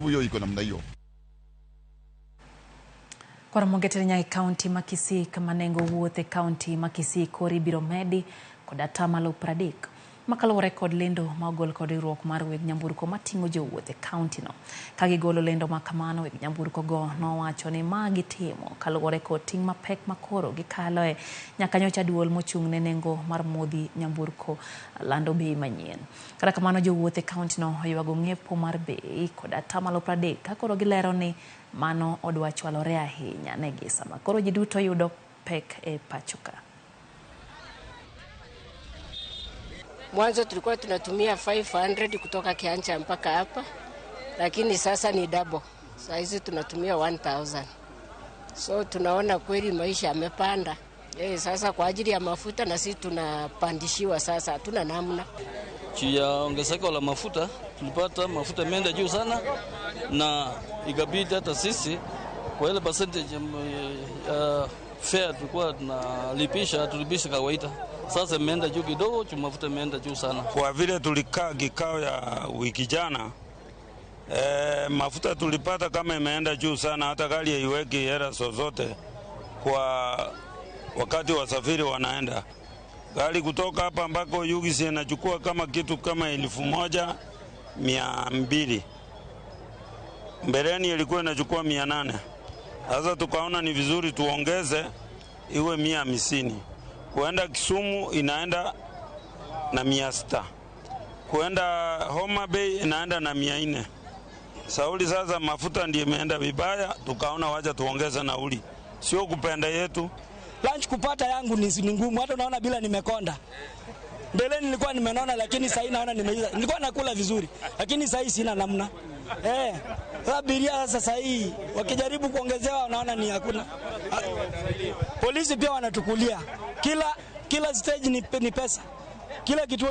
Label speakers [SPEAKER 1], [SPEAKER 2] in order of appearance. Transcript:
[SPEAKER 1] Hiyo iko namna hiyo.
[SPEAKER 2] Kwa Mongeteri Nyai County Makisi kamanengo wuothe County Makisi kori biro medi kod atamalo pradik. Makalore kod lendo magol kod riwruok mar weg nyamburko matingo jowuothe county no. Kagigolo lendo makamano weg nyamburko go nowacho ni magi timo kalore kod ting mapek makoro gikaloe nyaka nyocha duol mochungne nengo mar modhi nyamburko lando bei manyien. Kata kamano jowuothe county no oywago ng'iepo mar bei kod atamalo pradik kakoro gilero ni mano odwa chwalore ahinya negi sama koro ji duto yudo pek e pachoka.
[SPEAKER 3] Mwanzo tulikuwa tunatumia 500 kutoka Kiancha mpaka hapa, lakini sasa ni double. Sasa hizi tunatumia 1000. So tunaona kweli maisha yamepanda. Sasa kwa ajili ya mafuta na sisi tunapandishiwa sasa, hatuna namna.
[SPEAKER 4] Chia ongezeko la mafuta, tulipata mafuta imeenda juu sana na ikabidi hata sisi kwa ile percentage fare tulikuwa tunalipisha tulipisha kawaida. Sasa imeenda juu kidogo, mafuta imeenda juu sana.
[SPEAKER 5] Kwa vile tulikaa kikao ya wiki jana, mafuta tulipata kama imeenda juu sana, hata gari haiweki hela zozote kwa wakati wasafiri wanaenda. Gari kutoka hapa ambako Yugisi inachukua kama kitu kama 1200. Mbeleni ilikuwa inachukua 800. Sasa tukaona ni vizuri tuongeze iwe 150. Kuenda Kisumu inaenda na 600. Kuenda Homa Bay inaenda na 400. Sauli sasa mafuta ndiyo imeenda vibaya, tukaona wacha tuongeze nauli. Sio kupenda yetu.
[SPEAKER 6] Lunch kupata yangu ni ngumu, hata unaona bila nimekonda. Mbele nilikuwa nimenona lakini sasa naona nimeiza. Nilikuwa nakula vizuri lakini sasa sina namna. Abiria sasa hii wakijaribu kuongezewa wanaona ni hakuna. Polisi pia wanatukulia. Kila stage ni pesa. Kila kituo